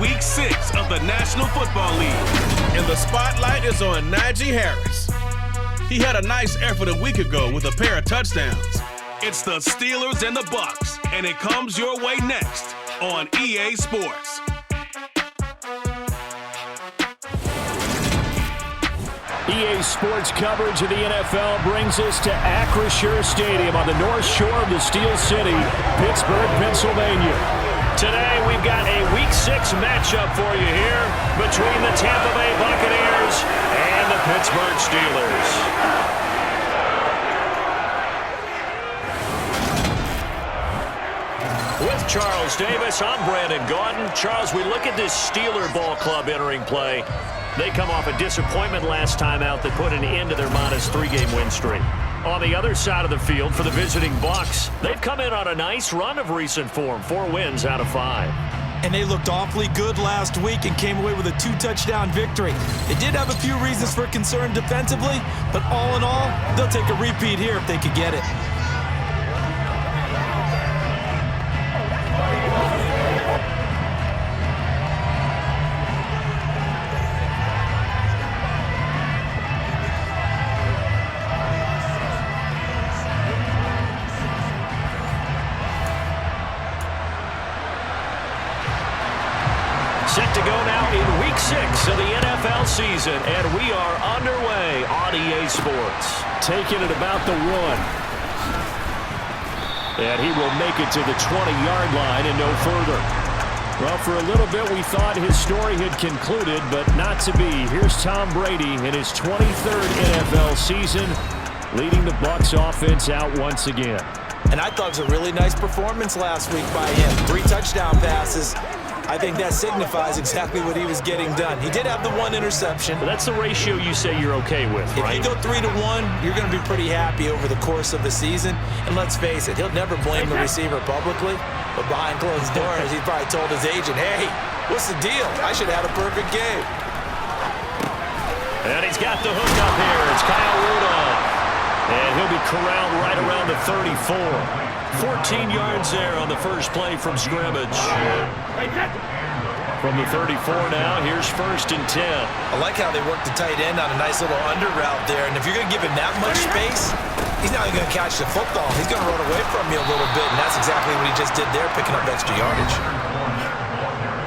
Week 6 of the National Football League. And the spotlight is on Najee Harris. He had a nice effort a week ago with a pair of touchdowns. It's the Steelers and the Bucs, and it comes your way next on EA Sports. EA Sports coverage of the NFL brings us to Acrisure Stadium on the north shore of the Steel City, Pittsburgh, Pennsylvania. Today we've got a Week 6 matchup for you here between the Tampa Bay Buccaneers and the Pittsburgh Steelers. With Charles Davis, I'm Brandon Gaudin. Charles, we look at this Steeler ball club entering play. They come off a disappointment last time out that put an end to their -3-game win streak. On the other side of the field for the visiting Bucs, they've come in on a nice run of recent form, 4 wins out of 5. And they looked awfully good last week and came away with a 2-touchdown victory. They did have a few reasons for concern defensively, but all in all, they'll take a repeat here if they could get it. Set to go now in Week 6 of the NFL season, and we are underway on EA Sports. Taking it about the 1. And he will make it to the 20-yard line and no further. Well, for a little bit we thought his story had concluded, but not to be. Here's Tom Brady in his 23rd NFL season, leading the Bucs offense out once again. And I thought it was a really nice performance last week by him. 3 touchdown passes. I think that signifies exactly what he was getting done. He did have the 1 interception. But that's the ratio you say you're okay with, right? If you go 3-1, you're going to be pretty happy over the course of the season. And let's face it, he'll never blame the receiver publicly. But behind closed doors, he probably told his agent, hey, what's the deal? I should have had a perfect game. And he's got the hook up here. It's Kyle Rudolph. And he'll be corralled right around the 34. 14 yards there on the first play from scrimmage. From the 34 now, here's 1st and 10. I like how they worked the tight end on a nice little under route there. And if you're going to give him that much space, he's not even going to catch the football. He's going to run away from you a little bit, and that's exactly what he just did there, picking up extra yardage.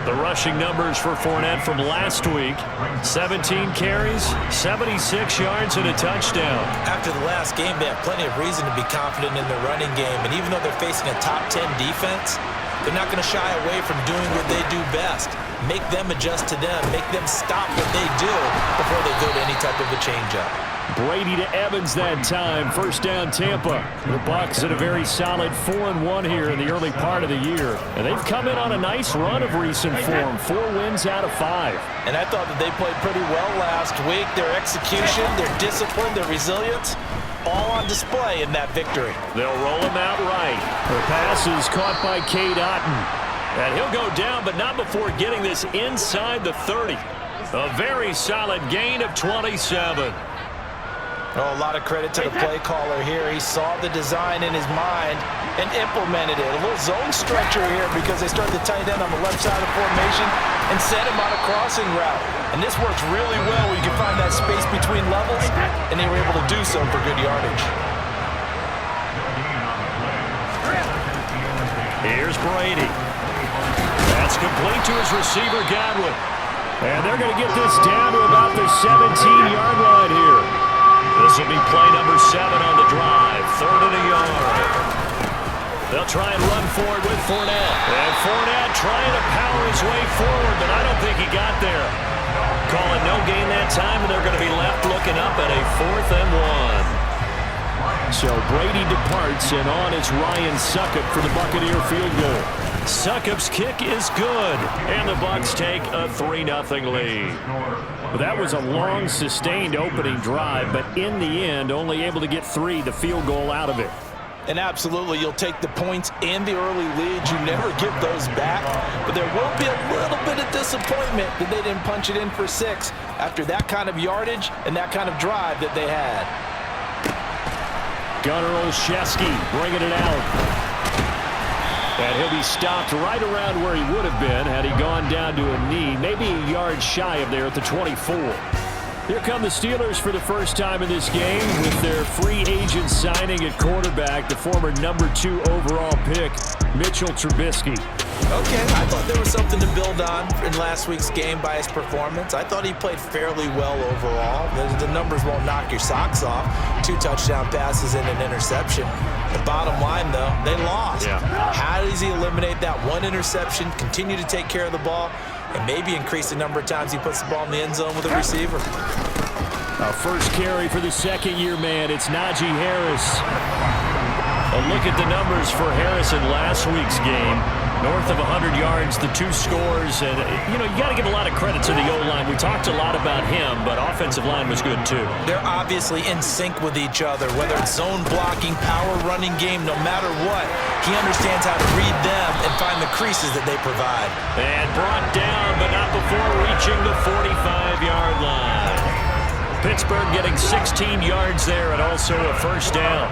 The rushing numbers for Fournette from last week, 17 carries, 76 yards, and a touchdown. After the last game, they have plenty of reason to be confident in their running game. And even though they're facing a top 10 defense, they're not going to shy away from doing what they do best. Make them adjust to them. Make them stop what they do before they go to any type of a change-up. Brady to Evans that time. 1st down, Tampa. The Bucs in a very solid 4-1 here in the early part of the year. And they've come in on a nice run of recent form. 4 wins out of 5. And I thought that they played pretty well last week. Their execution, their discipline, their resilience, all on display in that victory. They'll roll him out right. The pass is caught by Cade Otton. And he'll go down, but not before getting this inside the 30. A very solid gain of 27. Oh, a lot of credit to the play caller here. He saw the design in his mind and implemented it. A little zone structure here because they start the tight end on the left side of the formation and set him on a crossing route. And this works really well where you can find that space between levels, and they were able to do so for good yardage. Here's Brady. That's complete to his receiver, Godwin. And they're going to get this down to about the 17-yard line here. This will be play number 7 on the drive. 3rd and a yard. They'll try and run forward with Fournette. And Fournette trying to power his way forward, but I don't think he got there. Calling no gain that time, and they're going to be left looking up at a 4th and 1. So Brady departs, and on is Ryan Succop for the Buccaneer field goal. Succop's kick is good, and the Bucs take a 3-0 lead. Well, that was a long, sustained opening drive, but in the end, only able to get 3, the field goal out of it. And absolutely, you'll take the points and the early leads. You never give those back, but there will be a little bit of disappointment that they didn't punch it in for 6 after that kind of yardage and that kind of drive that they had. Gunnar Olszewski bringing it out. And he'll be stopped right around where he would have been had he gone down to a knee, maybe a yard shy of there at the 24. Here come the Steelers for the first time in this game with their free agent signing at quarterback, the former #2 overall pick, Mitchell Trubisky. Okay, I thought there was something to build on in last week's game by his performance. I thought he played fairly well overall. The numbers won't knock your socks off. 2 touchdown passes and an interception. The bottom line, though, they lost. Yeah. How does he eliminate that 1 interception, continue to take care of the ball, and maybe increase the number of times he puts the ball in the end zone with a receiver? Our first carry for the second-year man, it's Najee Harris. A look at the numbers for Harris in last week's game. North of 100 yards, the 2 scores, and, you got to give a lot of credit to the O-line. We talked a lot about him, but offensive line was good, too. They're obviously in sync with each other, whether it's zone blocking, power running game, no matter what. He understands how to read them and find the creases that they provide. And brought down, but not before reaching the 45-yard line. Pittsburgh getting 16 yards there and also a first down.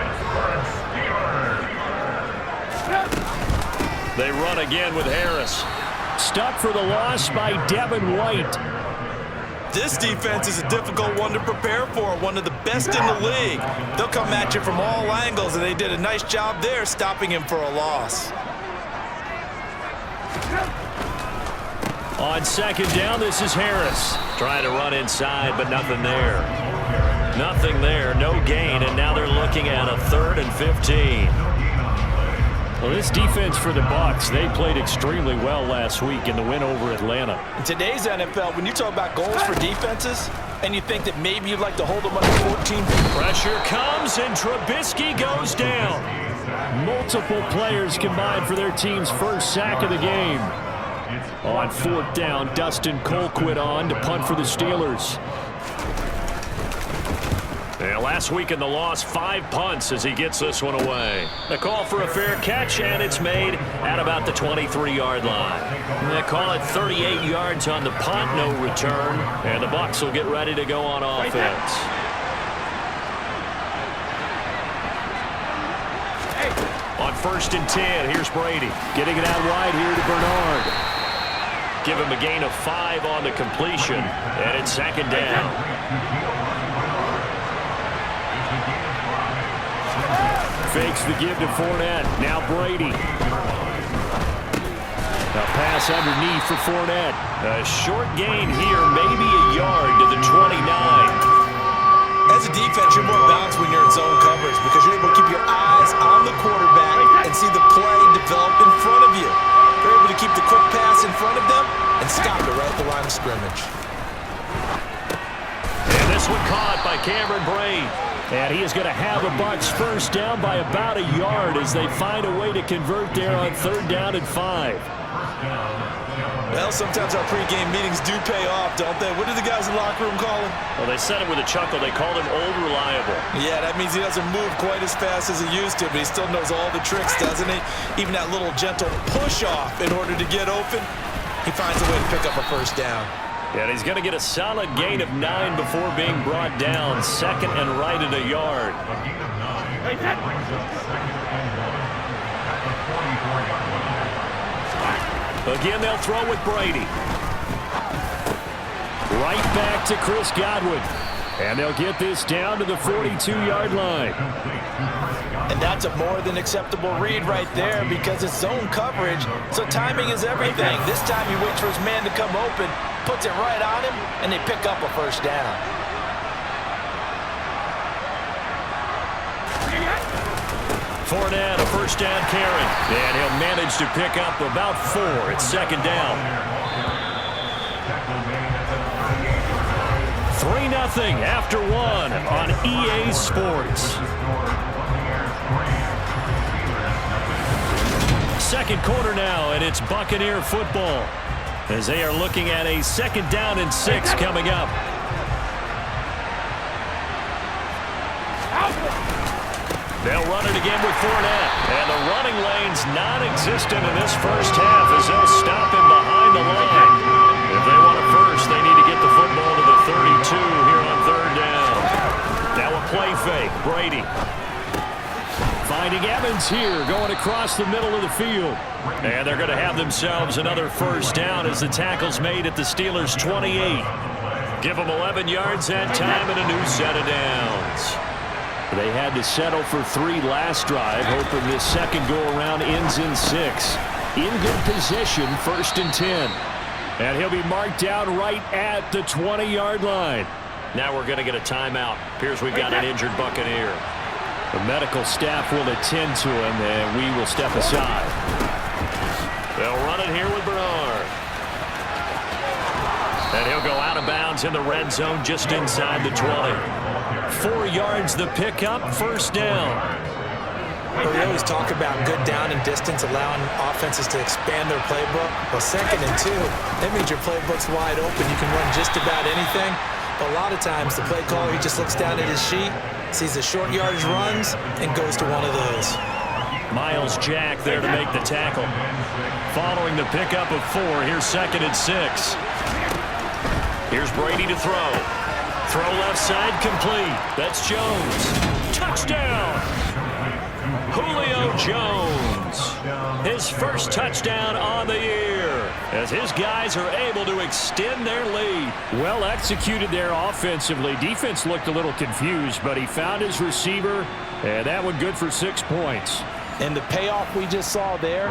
They run again with Harris. Stuck for the loss by Devin White. This defense is a difficult one to prepare for, one of the best in the league. They'll come at you from all angles, and they did a nice job there stopping him for a loss. On second down, this is Harris. Trying to run inside, but nothing there. Nothing there, no gain, and now they're looking at a 3rd and 15. Well, this defense for the Bucs, they played extremely well last week in the win over Atlanta. In today's NFL, when you talk about goals for defenses, and you think that maybe you'd like to hold them under 14. Pressure comes, and Trubisky goes down. Multiple players combined for their team's first sack of the game. On 4th down, Dustin Colquitt on to punt for the Steelers. Yeah, last week in the loss, 5 punts as he gets this one away. The call for a fair catch, and it's made at about the 23-yard line. They call it 38 yards on the punt, no return, and the Bucs will get ready to go on offense. On 1st and 10, here's Brady. Getting it out wide here to Bernard. Give him a gain of 5 on the completion, and it's 2nd down. Fakes the give to Fournette. Now Brady. A pass underneath for Fournette. A short gain here, maybe a yard to the 29. As a defense, you're more balanced when you're in zone coverage because you're able to keep your eyes on the quarterback and see the play develop in front of you. You're able to keep the quick pass in front of them and stop it right at the line of scrimmage. And this one caught by Cameron Brate. And he is going to have a Bucs first down by about a yard as they find a way to convert there on 3rd down and 5. Well, sometimes our pregame meetings do pay off, don't they? What do the guys in the locker room call him? Well, they said it with a chuckle. They called him Old Reliable. Yeah, that means he doesn't move quite as fast as he used to, but he still knows all the tricks, doesn't he? Even that little gentle push-off in order to get open, he finds a way to pick up a first down. Yeah, and he's going to get a solid gain of 9 before being brought down. 2nd and right at a yard. Again, they'll throw with Brady. Right back to Chris Godwin. And they'll get this down to the 42-yard line. And that's a more than acceptable read right there because it's zone coverage, so timing is everything. This time he waits for his man to come open, puts it right on him, and they pick up a first down. Fournette, a first down carry. And he'll manage to pick up about 4. It's 2nd down. 3-0 after 1 on EA Sports. Second quarter now, and it's Buccaneer football as they are looking at a 2nd down and 6 coming up. They'll run it again with Fournette, and the running lane's non-existent in this first half as they'll stop him behind the line. If they want it first, they need to get the football to the 32 here on 3rd down. Now a play fake, Brady. 5 Finding Evans here, going across the middle of the field. And they're going to have themselves another first down as the tackle's made at the Steelers' 28. Give them 11 yards that time and a new set of downs. They had to settle for 3 last drive, hoping this second go-around ends in 6. In good position, 1st and 10. And he'll be marked down right at the 20-yard line. Now we're going to get a timeout. Appears we've got an injured Buccaneer. The medical staff will attend to him, and we will step aside. They'll run it here with Bernard. And he'll go out of bounds in the red zone just inside the 20. 4 yards the pickup, 1st down. Well, we always talk about good down and distance, allowing offenses to expand their playbook. Well, 2nd and 2, that means your playbook's wide open. You can run just about anything. But a lot of times, the play caller, he just looks down at his sheet, sees the short yardage runs, and goes to one of those. Miles Jack there to make the tackle. Following the pickup of 4, here's 2nd and 6. Here's Brady to throw. Throw left side complete. That's Jones. Touchdown! Julio Jones. His first touchdown on the year as his guys are able to extend their lead. Well executed there offensively. Defense looked a little confused, but he found his receiver, and that one good for 6 points. And the payoff we just saw there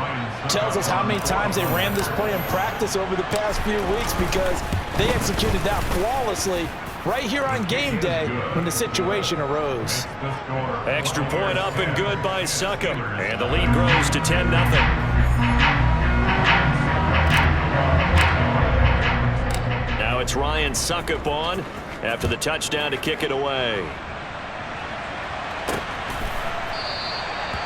tells us how many times they ran this play in practice over the past few weeks, because they executed that flawlessly right here on game day when the situation arose. Extra point up and good by Succop. And the lead grows to 10-0. Now it's Ryan Succop on after the touchdown to kick it away.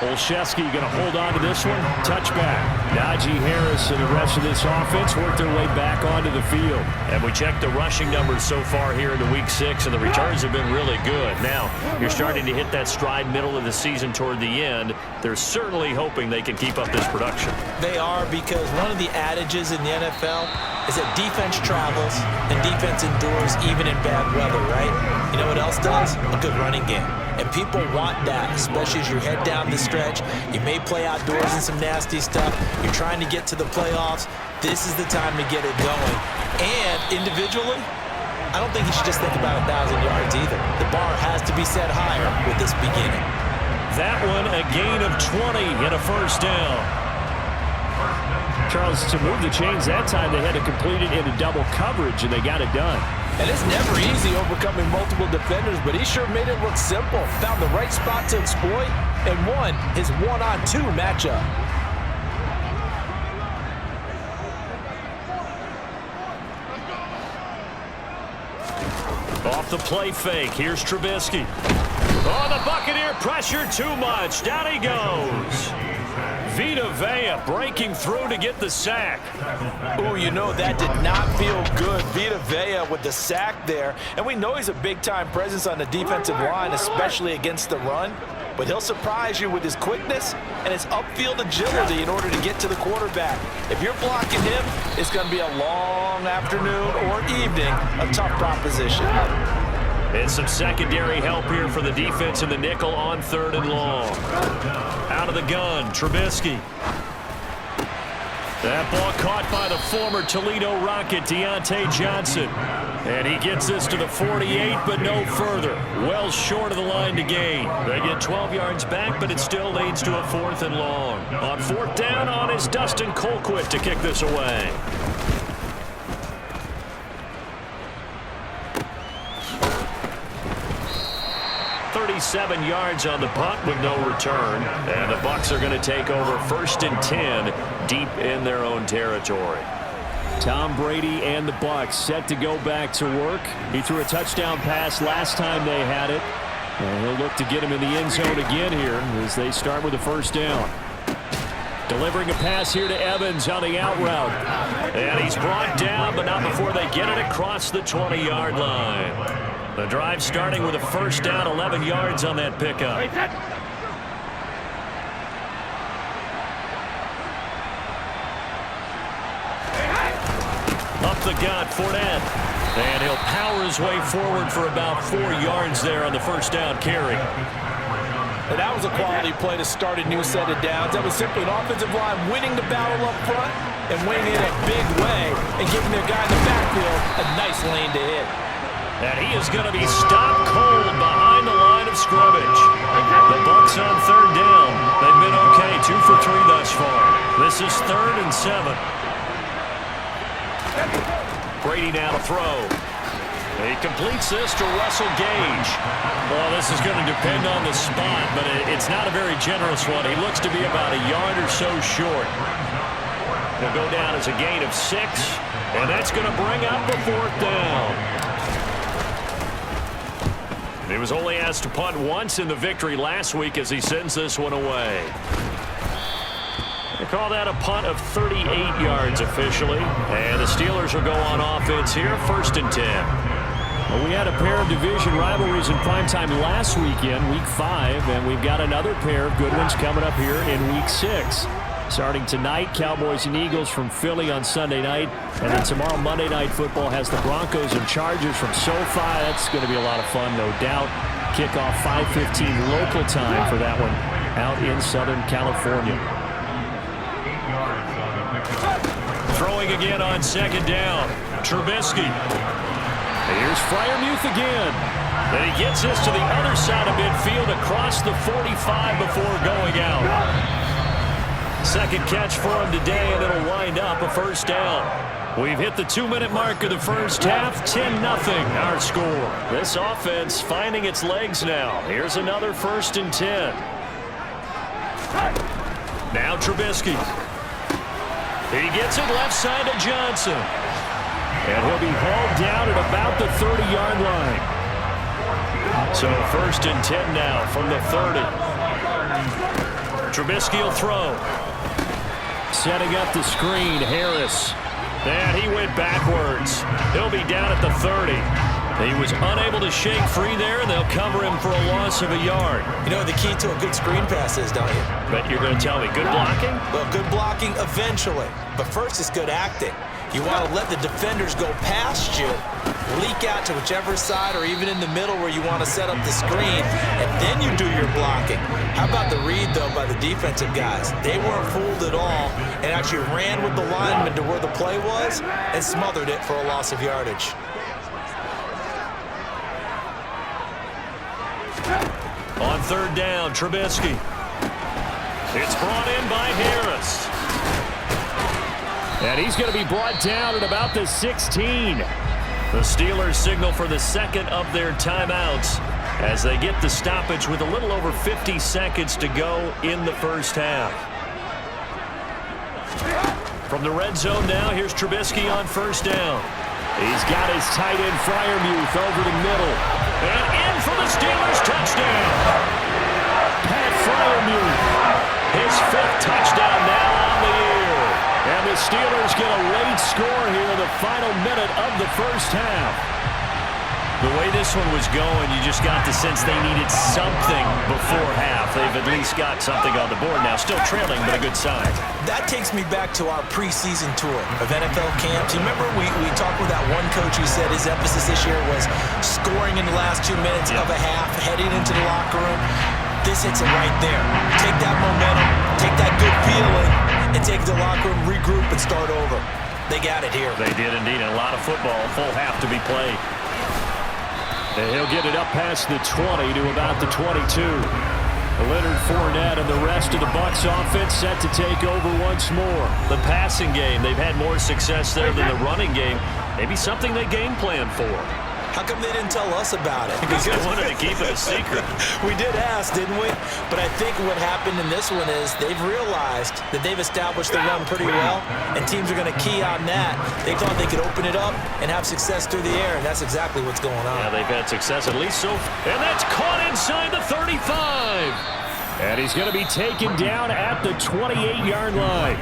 Olszewski going to hold on to this one. Touchback. Najee Harris and the rest of this offense work their way back onto the field. And we checked the rushing numbers so far here into Week 6, and the returns have been really good. Now, you're starting to hit that stride middle of the season toward the end. They're certainly hoping they can keep up this production. They are, because one of the adages in the NFL is that defense travels and defense endures even in bad weather, right? You know what else does? A good running game. And people want that, especially as you head down the stretch. You may play outdoors in some nasty stuff. You're trying to get to the playoffs. This is the time to get it going. And individually, I don't think you should just think about 1,000 yards either. The bar has to be set higher with this beginning. That one, a gain of 20 and a first down. Charles, to move the chains that time, they had to complete it into double coverage, and they got it done. And it's never easy overcoming multiple defenders, but he sure made it look simple. Found the right spot to exploit and won his 1-on-2 matchup. Off the play fake, here's Trubisky. Oh, the Buccaneer pressure too much. Down he goes. Vita Vea breaking through to get the sack. Oh, you know, that did not feel good. Vita Vea with the sack there. And we know he's a big-time presence on the defensive line, especially against the run. But he'll surprise you with his quickness and his upfield agility in order to get to the quarterback. If you're blocking him, it's going to be a long afternoon or evening of tough proposition. And some secondary help here for the defense in the nickel on 3rd and long. Out of the gun, Trubisky. That ball caught by the former Toledo Rocket, Deontay Johnson. And he gets this to the 48, but no further. Well short of the line to gain. They get 12 yards back, but it still leads to a 4th and long. On 4th down, on is Dustin Colquitt to kick this away. Seven yards on the punt with no return, and the Bucs are going to take over 1st and 10 deep in their own territory. Tom Brady and the Bucs set to go back to work. He threw a touchdown pass last time they had it, and he'll look to get him in the end zone again here as they start with a 1st down. Delivering a pass here to Evans on the out route, and he's brought down, but not before they get it across the 20-yard line. The drive starting with a 1st down, 11 yards on that pickup. Up the gut, Fournette. And he'll power his way forward for about 4 yards there on the 1st down carry. And that was a quality play to start a new set of downs. That was simply an offensive line winning the battle up front and winning it a big way and giving their guy in the backfield a nice lane to hit. And he is going to be stopped cold behind the line of scrimmage. The Bucs on third down. They've been okay, 2 for 3 thus far. This is 3rd and 7. Brady now to throw. He completes this to Russell Gage. Well, this is going to depend on the spot, but it's not a very generous one. He looks to be about a yard or so short. He'll go down as a gain of 6, and that's going to bring up the 4th down. He was only asked to punt once in the victory last week as he sends this one away. They call that a punt of 38 yards officially. And the Steelers will go on offense here, 1st and 10. Well, we had a pair of division rivalries in primetime last weekend, Week 5, and we've got another pair of good ones coming up here in Week 6. Starting tonight, Cowboys and Eagles from Philly on Sunday night. And then tomorrow, Monday Night Football has the Broncos and Chargers from SoFi. That's going to be a lot of fun, no doubt. Kickoff 5:15 local time for that one out in Southern California. Throwing again on 2nd down. Trubisky. Here's Freiermuth again. And he gets this to the other side of midfield across the 45 before going out. Second catch for him today, and it'll wind up a 1st down. We've hit the 2-minute mark of the first half. 10-0 our score. This offense finding its legs now. Here's another 1st and 10. Now Trubisky. He gets it left side to Johnson. And he'll be hauled down at about the 30-yard line. So 1st and 10 now from the 30. Trubisky will throw. Setting up the screen, Harris. And he went backwards. He'll be down at the 30. He was unable to shake free there, and they'll cover him for a loss of a yard. You know what the key to a good screen pass is, don't you? But you're going to tell me, good blocking? Well, good blocking eventually. But first, it's good acting. You want to let the defenders go past you, leak out to whichever side or even in the middle where you want to set up the screen, and then you do your blocking. How about the read, though, by the defensive guys? They weren't fooled at all and actually ran with the lineman to where the play was and smothered it for a loss of yardage. On 3rd down, Trubisky. It's brought in by Harris. And he's going to be brought down at about the 16. The Steelers signal for the 2nd of their timeouts as they get the stoppage with a little over 50 seconds to go in the first half. From the red zone now, here's Trubisky on 1st down. He's got his tight end Freiermuth over the middle. And in for the Steelers touchdown. Pat Freiermuth, his 5th touchdown now on the year. And the Steelers get a late score here in the final minute of the first half. The way this one was going, you just got the sense they needed something before half. They've at least got something on the board now. Still trailing, but a good sign. That takes me back to our preseason tour of NFL camps. You remember we talked with that one coach who said his emphasis this year was scoring in the last 2 minutes of a half, heading into the locker room. This hits it right there. Take that momentum, take that good feeling, and take the locker room, regroup, and start over. They got it here. They did indeed. A lot of football, full half to be played. And he'll get it up past the 20 to about the 22. Leonard Fournette and the rest of the Bucs offense set to take over once more. The passing game, they've had more success there than the running game. Maybe something they game plan for. How come they didn't tell us about it? Because they wanted to keep it a secret. We did ask, didn't we? But I think what happened in this one is they've realized that they've established the run pretty well, and teams are going to key on that. They thought they could open it up and have success through the air, and that's exactly what's going on. Yeah, they've had success at least so far. And that's caught inside the 35. And he's going to be taken down at the 28-yard line.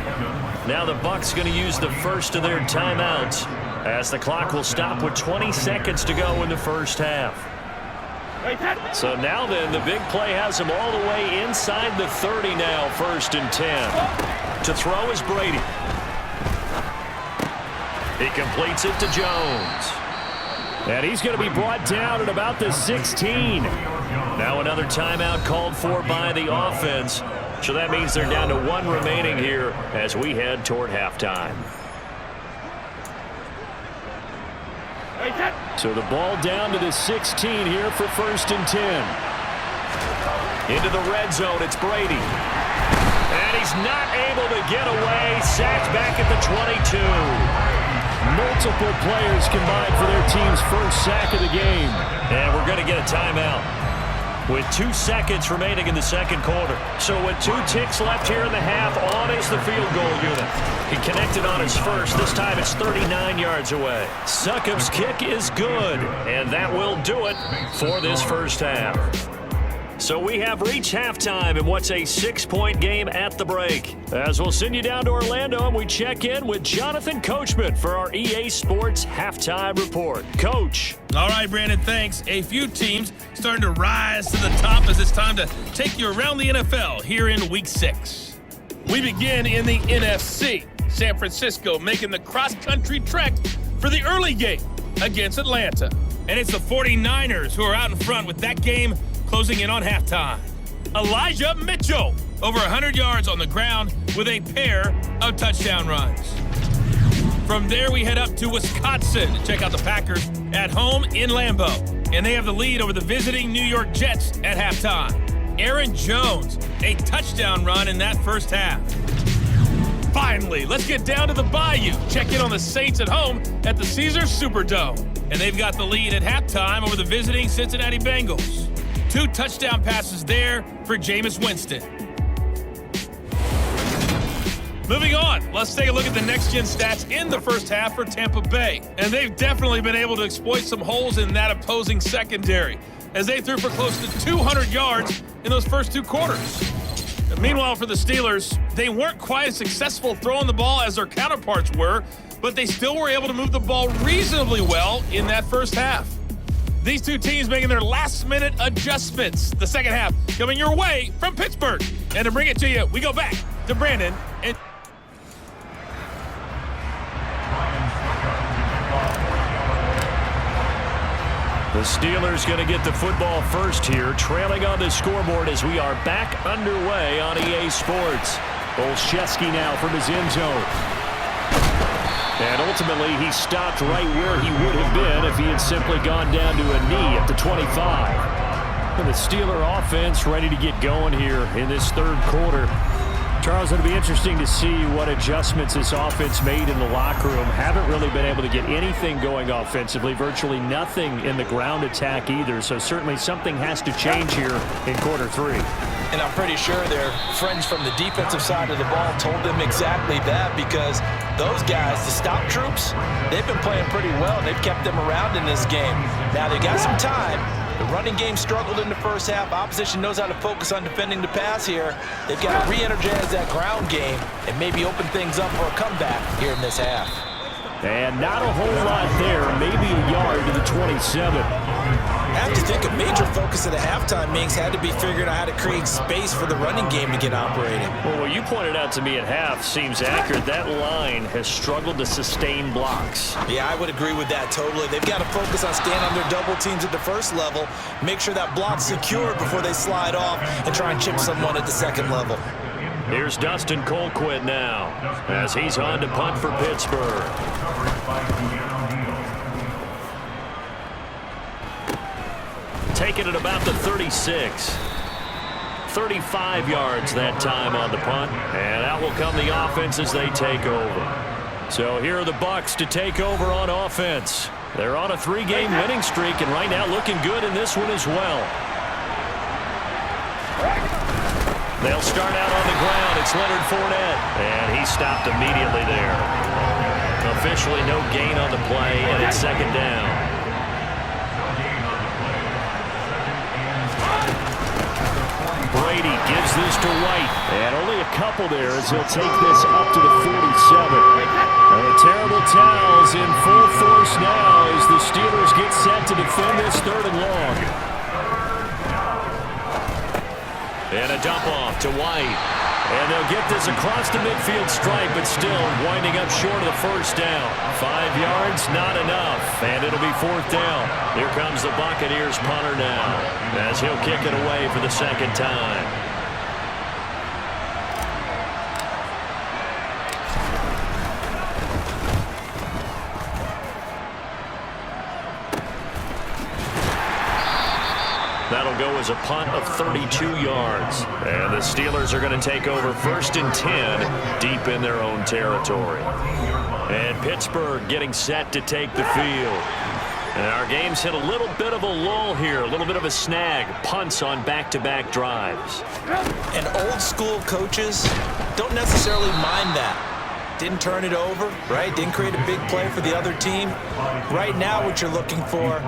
Now the Bucs going to use the first of their timeouts, as the clock will stop with 20 seconds to go in the first half. So now then, the big play has him all the way inside the 30 now, 1st and 10. To throw is Brady. He completes it to Jones. And he's going to be brought down at about the 16. Now another timeout called for by the offense. So that means they're down to 1 remaining here as we head toward halftime. So the ball down to the 16 here for 1st and 10. Into the red zone, it's Brady. And he's not able to get away. Sacked back at the 22. Multiple players combined for their team's first sack of the game. And we're going to get a timeout with 2 seconds remaining in the second quarter. So with 2 ticks left here in the half, on is the field goal unit. He connected on his first. This time it's 39 yards away. Succop's kick is good, and that will do it for this first half. So we have reached halftime in what's a 6-point game at the break. As we'll send you down to Orlando and we check in with Jonathan Coachman for our EA Sports Halftime Report. Coach. All right, Brandon, thanks. A few teams starting to rise to the top as it's time to take you around the NFL here in Week 6. We begin in the NFC. San Francisco making the cross-country trek for the early game against Atlanta. And it's the 49ers who are out in front with that game closing in on halftime. Elijah Mitchell, over 100 yards on the ground with a pair of touchdown runs. From there, we head up to Wisconsin to check out the Packers at home in Lambeau. And they have the lead over the visiting New York Jets at halftime. Aaron Jones, a touchdown run in that first half. Finally, let's get down to the Bayou. Check in on the Saints at home at the Caesars Superdome. And they've got the lead at halftime over the visiting Cincinnati Bengals. 2 touchdown passes there for Jameis Winston. Moving on, let's take a look at the next-gen stats in the first half for Tampa Bay. And they've definitely been able to exploit some holes in that opposing secondary, as they threw for close to 200 yards in those first 2 quarters. And meanwhile, for the Steelers, they weren't quite as successful throwing the ball as their counterparts were, but they still were able to move the ball reasonably well in that first half. These 2 teams making their last-minute adjustments. The second half coming your way from Pittsburgh. And to bring it to you, we go back to Brandon and... The Steelers going to get the football first here, trailing on the scoreboard as we are back underway on EA Sports. Olszewski now from his end zone. And ultimately, he stopped right where he would have been if he had simply gone down to a knee at the 25. And the Steeler offense ready to get going here in this third quarter. Charles, it'll be interesting to see what adjustments this offense made in the locker room. Haven't really been able to get anything going offensively, virtually nothing in the ground attack either. So certainly something has to change here in quarter 3. And I'm pretty sure their friends from the defensive side of the ball told them exactly that, because those guys, the stop troops, they've been playing pretty well. They've kept them around in this game. Now they got some time. The running game struggled in the first half. Opposition knows how to focus on defending the pass here. They've got to re-energize that ground game and maybe open things up for a comeback here in this half. And not a whole lot there, maybe a yard to the 27. I have to think a major focus of the halftime meetings had to be figuring out how to create space for the running game to get operating. Well, what you pointed out to me at half seems accurate. That line has struggled to sustain blocks. Yeah, I would agree with that totally. They've got to focus on staying on their double teams at the first level, make sure that block's secured before they slide off and try and chip someone at the second level. Here's Dustin Colquitt now as he's on to punt for Pittsburgh. Taking it about the 36. 35 yards that time on the punt. And out will come the offense as they take over. So here are the Bucs to take over on offense. They're on a 3-game winning streak and right now looking good in this one as well. They'll start out on the ground. It's Leonard Fournette. And he stopped immediately there. Officially no gain on the play, and it's second down. Brady gives this to White. And only a couple there as he'll take this up to the 47. And the terrible towels in full force now as the Steelers get set to defend this 3rd and long. And a dump off to White. And they'll get this across the midfield stripe, but still winding up short of the first down. 5 yards, not enough, and it'll be 4th down. Here comes the Buccaneers punter now, as he'll kick it away for the second time. That'll go as a punt of 32 yards. And the Steelers are going to take over 1st and 10 deep in their own territory. And Pittsburgh getting set to take the field. And our game's hit a little bit of a lull here, a little bit of a snag. Punts on back-to-back drives. And old school coaches don't necessarily mind that. Didn't turn it over, right? Didn't create a big play for the other team. Right now what you're looking for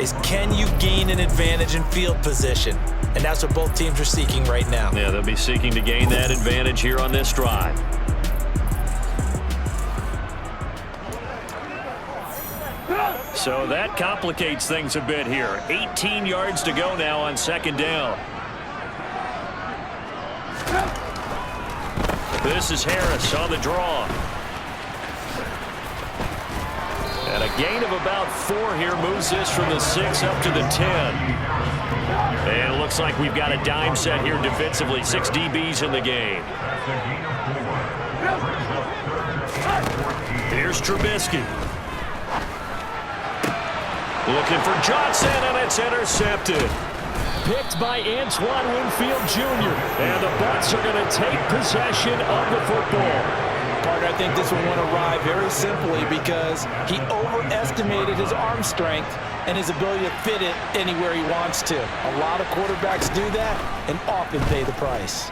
is, can you gain an advantage in field position? And that's what both teams are seeking right now. Yeah, they'll be seeking to gain that advantage here on this drive. So that complicates things a bit here. 18 yards to go now on 2nd down. This is Harris on the draw. And a gain of about 4 here moves this from the 6 up to the 10. And it looks like we've got a dime set here defensively. 6 DBs in the game. Here's Trubisky. Looking for Johnson, and it's intercepted. Picked by Antoine Winfield Jr. And the Bucs are going to take possession of the football. Partner, I think this one went awry very simply because he overestimated his arm strength and his ability to fit it anywhere he wants to. A lot of quarterbacks do that and often pay the price.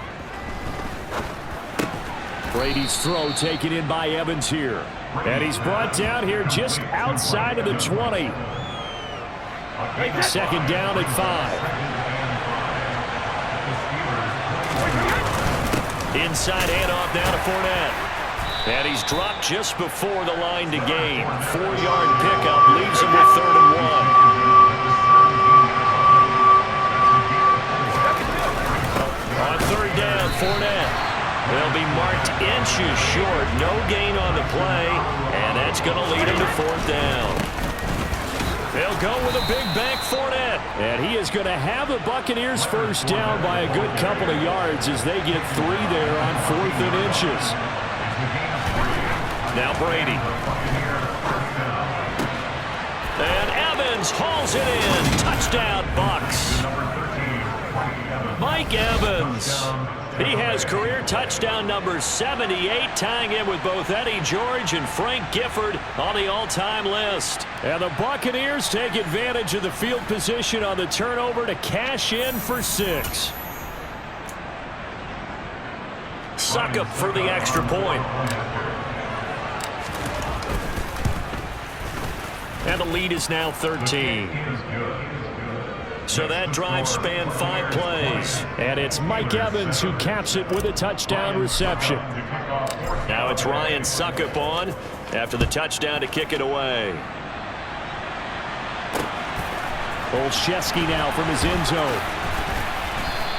Brady's throw taken in by Evans here. And he's brought down here just outside of the 20. 2nd down at 5. Inside handoff now to Fournette. And he's dropped just before the line to gain. 4-yard pickup leaves him with 3rd and 1. On 3rd down, Fournette. They'll be marked inches short. No gain on the play. And that's going to lead him to 4th down. They'll go with a big bank Fournette. And he is going to have the Buccaneers 1st down by a good couple of yards as they get 3 there on 4th and inches. Now Brady. And Evans hauls it in. Touchdown, Bucs. Mike Evans. He has career touchdown number 78, tying in with both Eddie George and Frank Gifford on the all-time list. And the Buccaneers take advantage of the field position on the turnover to cash in for 6. Suckup for the extra point. And the lead is now 13. So that drive spanned 5 plays. And it's Mike Evans who caps it with a touchdown reception. Now it's Ryan Suckup on after the touchdown to kick it away. Olszewski now from his end zone.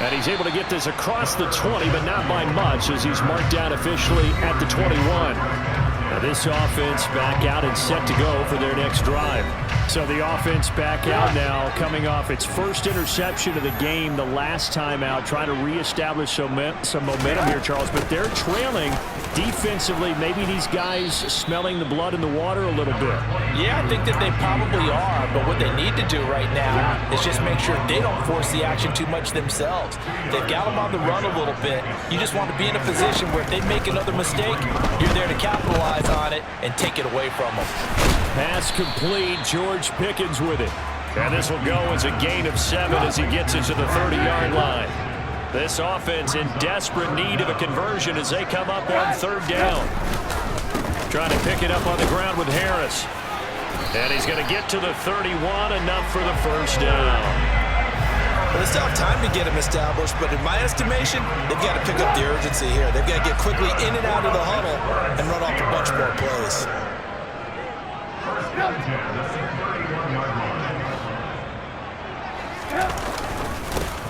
And he's able to get this across the 20, but not by much as he's marked down officially at the 21. Now this offense back out and set to go for their next drive. So the offense back out now, coming off its first interception of the game the last time out, trying to reestablish some momentum here, Charles. But they're trailing defensively. Maybe these guys smelling the blood in the water a little bit. Yeah, I think that they probably are. But what they need to do right now is just make sure they don't force the action too much themselves. They've got them on the run a little bit. You just want to be in a position where if they make another mistake, you're there to capitalize on it and take it away from them. Pass complete. George Pickens with it. And this will go as a gain of 7 as he gets it to the 30-yard line. This offense in desperate need of a conversion as they come up on 3rd down. Trying to pick it up on the ground with Harris. And he's going to get to the 31, enough for the 1st down. Well, they still have time to get him established, but in my estimation, they've got to pick up the urgency here. They've got to get quickly in and out of the huddle and run off a bunch more plays.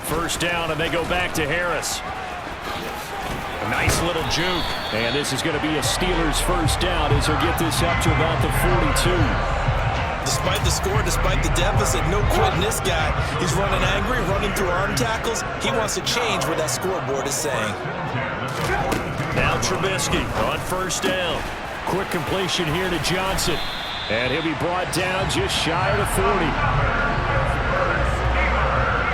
First down, and they go back to Harris. And Nice little juke. And this is going to be a Steelers first down as he'll get this up to about the 42. Despite the score, despite the deficit, no quitting this guy. He's running angry, running through arm tackles. He wants to change what that scoreboard is saying. Now Trubisky on first down. Quick completion here to Johnson. And he'll be brought down just shy of the 40.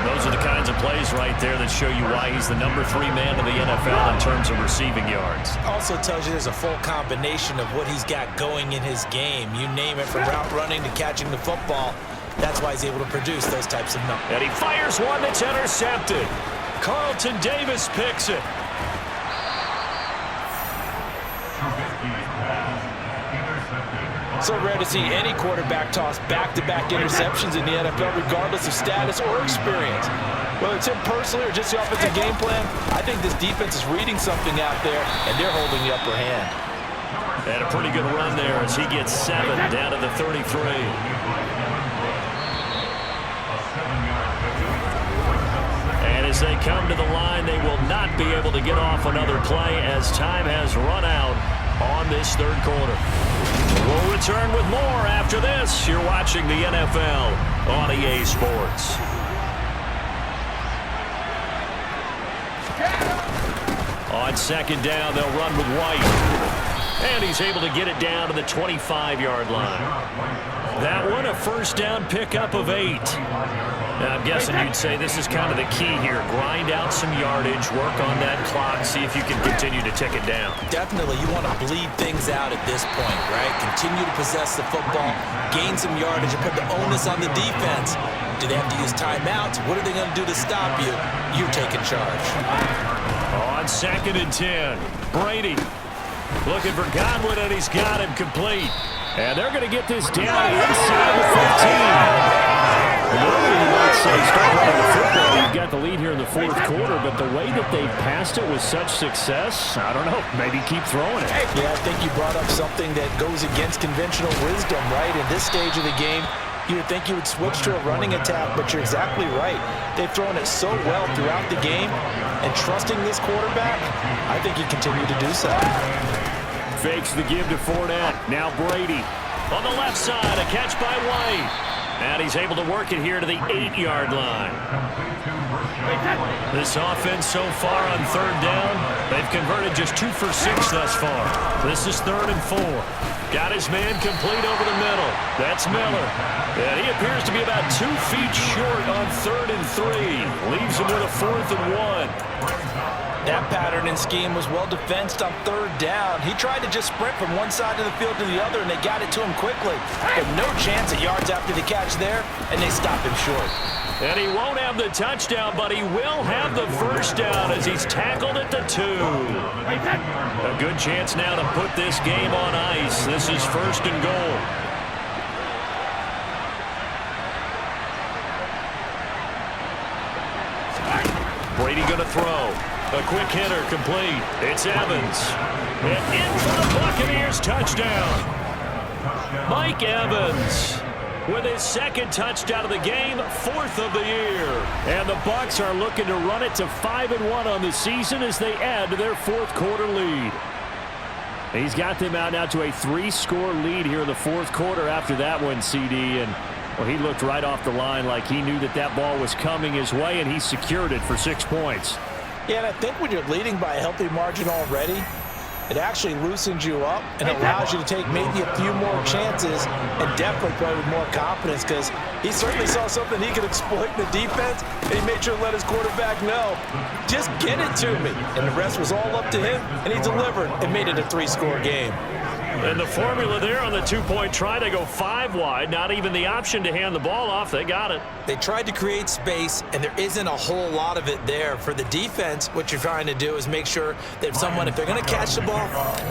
Those are the kinds of plays right there that show you why he's the number 3 man in the NFL in terms of receiving yards. Also tells you there's a full combination of what he's got going in his game. You name it, from route running to catching the football. That's why he's able to produce those types of numbers. And he fires one that's intercepted. Carlton Davis picks it. So rare to see any quarterback toss back-to-back interceptions in the NFL, regardless of status or experience. Whether it's him personally or just the offensive game plan, I think this defense is reading something out there, and they're holding the upper hand. And a pretty good run there as he gets 7 down to the 33. And as they come to the line, they will not be able to get off another play as time has run out on this third quarter. We'll return with more after this. You're watching the NFL on EA Sports. On second down, they'll run with White. And he's able to get it down to the 25-yard line. That one, a first down pickup of 8. Now, I'm guessing you'd say this is kind of the key here. Grind out some yardage, work on that clock, see if you can continue to tick it down. Definitely, you want to bleed things out at this point, right? Continue to possess the football, gain some yardage, and put the onus on the defense. Do they have to use timeouts? What are they going to do to stop you? You're taking charge. On second and 10, Brady looking for Godwin, and he's got him complete. And they're going to get this down inside the 15. Normally, you might say start running the football. You've got the lead here in the fourth quarter, but the way that they've passed it with such success, I don't know, maybe keep throwing it. Yeah, I think you brought up something that goes against conventional wisdom, right? In this stage of the game, you would think you would switch to a running attack, but you're exactly right. They've thrown it so well throughout the game, and trusting this quarterback, I think he continued to do so. Fakes the give to Fournette. Now Brady on the left side, a catch by White. And he's able to work it here to the 8-yard line. This offense so far on third down, they've converted just 2 for 6 thus far. This is 3rd and 4. Got his man complete over the middle. That's Miller. And he appears to be about 2 feet short on 3rd and 3. Leaves him with a 4th and 1. That pattern and scheme was well defensed on third down. He tried to just sprint from one side of the field to the other, and they got it to him quickly. But no chance at yards after the catch there, and they stopped him short. And he won't have the touchdown, but he will have the first down as he's tackled at the 2. A good chance now to put this game on ice. This is 1st and goal. Brady going to throw. A quick hitter complete. It's Evans. And in for the Buccaneers touchdown. Mike Evans with his 2nd touchdown of the game, 4th of the year. And the Bucs are looking to run it to 5-1 on the season as they add to their 4th quarter lead. He's got them out now to a 3-score lead here in the 4th quarter after that one, CD. And well, he looked right off the line like he knew that that ball was coming his way, and he secured it for 6 points. Yeah, and I think when you're leading by a healthy margin already, it actually loosens you up and allows you to take maybe a few more chances and definitely play with more confidence, because he certainly saw something he could exploit in the defense, and he made sure to let his quarterback know, just get it to me. And the rest was all up to him, and he delivered and made it a 3-score game. And the formula there on the 2-point try, they go 5 wide. Not even the option to hand the ball off. They got it. They tried to create space, and there isn't a whole lot of it there. For the defense, what you're trying to do is make sure that if they're going to catch the ball,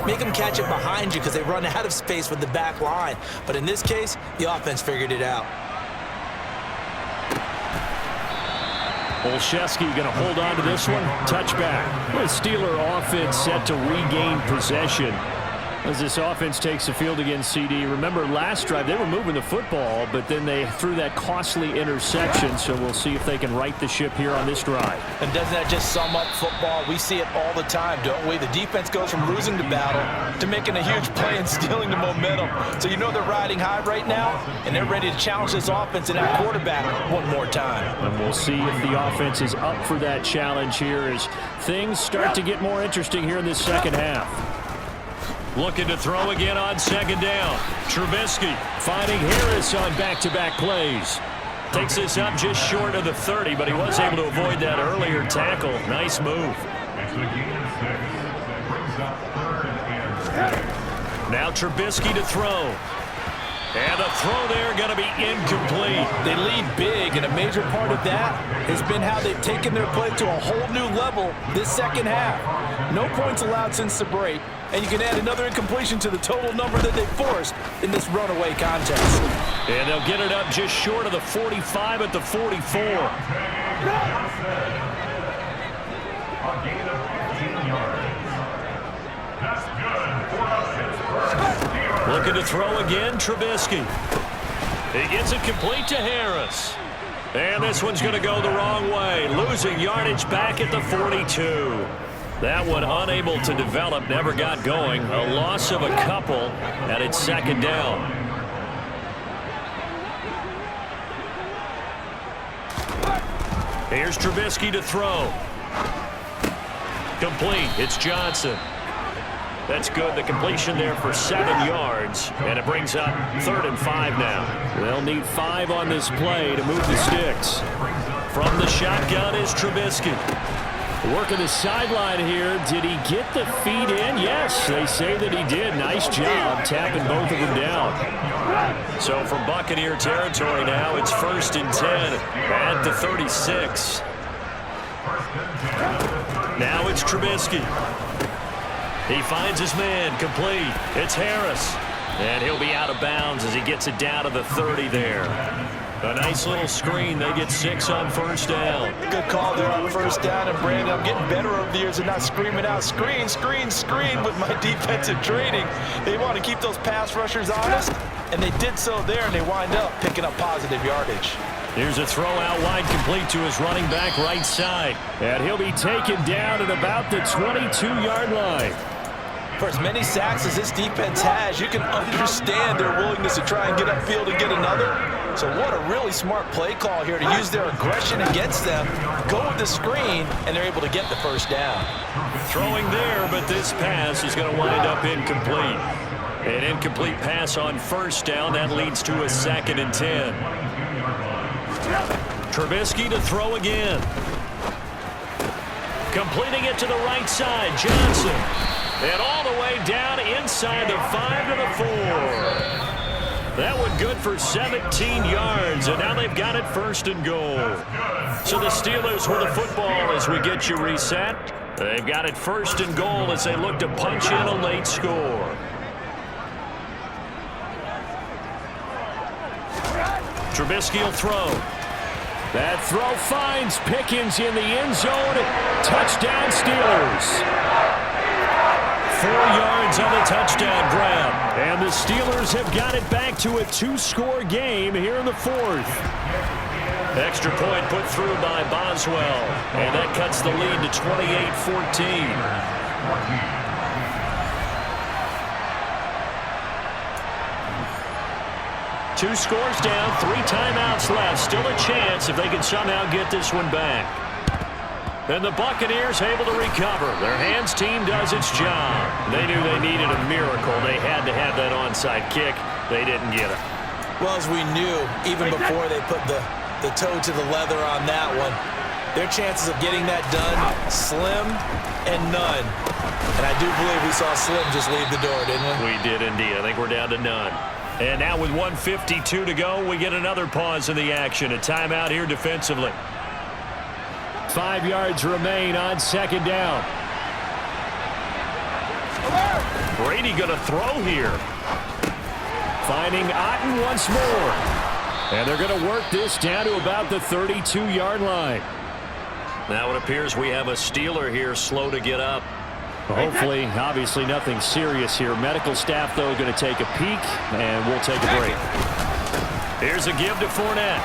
make them catch it behind you, because they run out of space with the back line. But in this case, the offense figured it out. Olszewski going to hold on to this one. Touchback. The Steeler offense set to regain possession. As this offense takes the field against CD, remember last drive they were moving the football, but then they threw that costly interception, so we'll see if they can right the ship here on this drive. And doesn't that just sum up football? We see it all the time, don't we? The defense goes from losing the battle to making a huge play and stealing the momentum. So you know they're riding high right now, and they're ready to challenge this offense and that quarterback one more time. And we'll see if the offense is up for that challenge here as things start to get more interesting here in this second half. Looking to throw again on second down. Trubisky finding Harris on back-to-back plays. Takes this up just short of the 30, but he was able to avoid that earlier tackle. Nice move. Now Trubisky to throw. And the throw there going to be incomplete. They lead big, and a major part of that has been how they've taken their play to a whole new level this second half. No points allowed since the break, and you can add another incompletion to the total number that they forced in this runaway contest. And they'll get it up just short of the 45 at the 44. Looking to throw again, Trubisky. He gets it complete to Harris. And this one's going to go the wrong way, losing yardage back at the 42. That one unable to develop, never got going. A loss of a couple, and it's second down. Here's Trubisky to throw. Complete. It's Johnson. That's good. The completion there for 7 yards, and it brings up 3rd and 5 now. They'll need 5 on this play to move the sticks. From the shotgun is Trubisky. Working the sideline here. Did he get the feet in? Yes, they say that he did. Nice job tapping both of them down. So from Buccaneer territory now, it's 1st and 10 at the 36. Now it's Trubisky. He finds his man, complete. It's Harris. And he'll be out of bounds as he gets it down to the 30 there. A nice little screen. They get 6 on 1st down. Good call there on 1st down. And Brandon, I'm getting better over the years and not screaming out, screen, screen, screen with my defensive training. They want to keep those pass rushers honest, and they did so there, and they wind up picking up positive yardage. Here's a throw out wide, complete to his running back right side. And he'll be taken down at about the 22-yard line. For as many sacks as this defense has, you can understand their willingness to try and get upfield and get another. So what a really smart play call here to use their aggression against them, go with the screen, and they're able to get the 1st down. Throwing there, but this pass is going to wind up incomplete. An incomplete pass on 1st down. That leads to a 2nd and 10. Trubisky to throw again. Completing it to the right side, Johnson. And all the way down inside the 5 to the 4. That one good for 17 yards, and now they've got it 1st and goal. So the Steelers with the football as we get you reset. They've got it 1st and goal as they look to punch in a late score. Trubisky will throw. That throw finds Pickens in the end zone. Touchdown Steelers. 4 yards on the touchdown grab. And the Steelers have got it back to a 2-score game here in the 4th. Extra point put through by Boswell. And that cuts the lead to 28-14. Two scores down, 3 timeouts left. Still a chance if they can somehow get this one back. And the Buccaneers able to recover. Their hands team does its job. They knew they needed a miracle. They had to have that onside kick. They didn't get it. Well, as we knew, even before they put the toe to the leather on that one, their chances of getting that done, slim and none. And I do believe we saw Slim just leave the door, didn't we? We did indeed. I think we're down to none. And now with 1:52 to go, we get another pause in the action. A timeout here defensively. 5 yards remain on 2nd down. Brady going to throw here. Finding Otten once more. And they're going to work this down to about the 32-yard line. Now it appears we have a Steeler here slow to get up. Hopefully, obviously nothing serious here. Medical staff, though, going to take a peek, and we'll take a break. Here's a give to Fournette.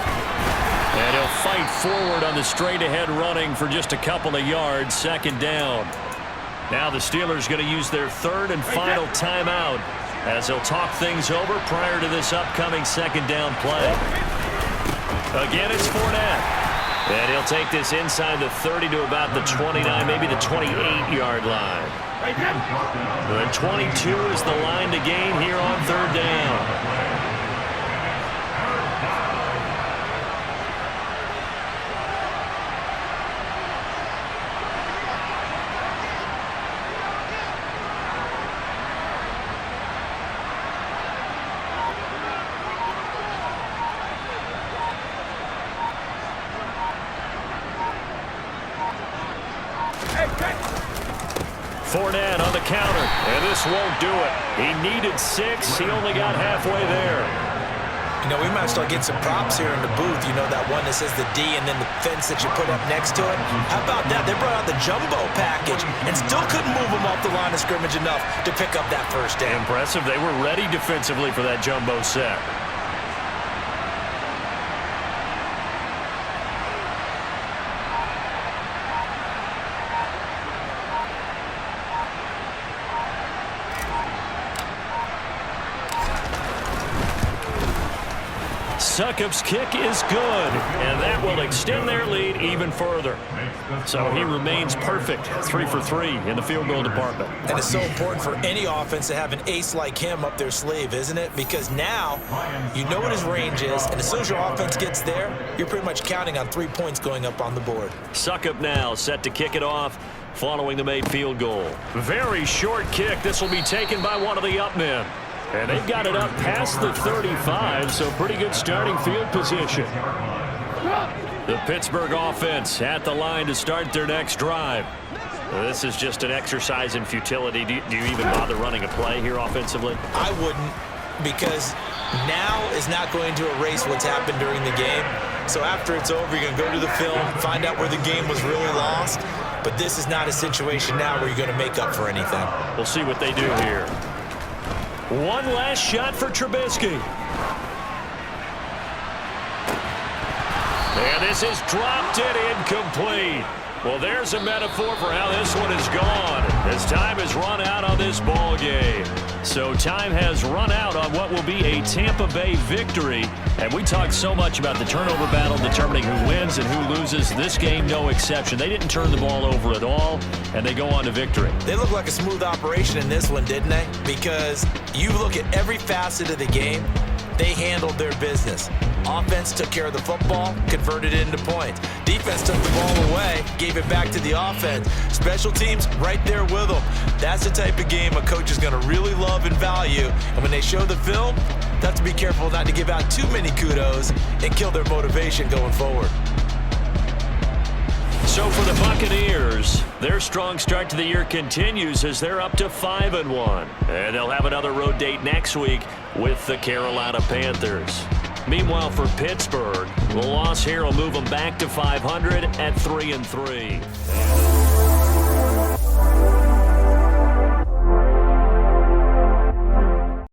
And he'll fight forward on the straight-ahead running for just a couple of yards, second down. Now the Steelers going to use their third and final timeout as they'll talk things over prior to this upcoming second down play. Again, it's Fournette. And he'll take this inside the 30 to about the 29, maybe the 28-yard line. The 22 is the line to gain here on third down. Fournette on the counter, and this won't do it. He needed 6. He only got halfway there. You know, we might start getting some props here in the booth. You know, that one that says the D and then the fence that you put up next to it. How about that? They brought out the jumbo package and still couldn't move them off the line of scrimmage enough to pick up that first down. Impressive. They were ready defensively for that jumbo set. Succop's kick is good, and that will extend their lead even further. So he remains perfect, 3 for 3 in the field goal department. And it's so important for any offense to have an ace like him up their sleeve, isn't it? Because now you know what his range is, and as soon as your offense gets there, you're pretty much counting on 3 points going up on the board. Succop now set to kick it off following the made field goal. Very short kick. This will be taken by one of the up men. And they've got it up past the 35, so pretty good starting field position. The Pittsburgh offense at the line to start their next drive. This is just an exercise in futility. Do you even bother running a play here offensively? I wouldn't, because now is not going to erase what's happened during the game. So after it's over, you're going to go to the film, find out where the game was really lost. But this is not a situation now where you're going to make up for anything. We'll see what they do here. One last shot for Trubisky. And this is dropped it incomplete. Well, there's a metaphor for how this one is gone, as time has run out on this ball game. So time has run out on what will be a Tampa Bay victory. And we talked so much about the turnover battle determining who wins and who loses. This game, no exception. They didn't turn the ball over at all, and they go on to victory. They look like a smooth operation in this one, didn't they? Because you look at every facet of the game, they handled their business. Offense took care of the football, converted it into points. Defense took the ball away, gave it back to the offense. Special teams right there with them. That's the type of game a coach is going to really love and value. And when they show the film, they have to be careful not to give out too many kudos and kill their motivation going forward. So for the Buccaneers, their strong start to the year continues as they're up to 5-1. And they'll have another road date next week with the Carolina Panthers. Meanwhile, for Pittsburgh, the loss here will move them back to 500 at 3-3.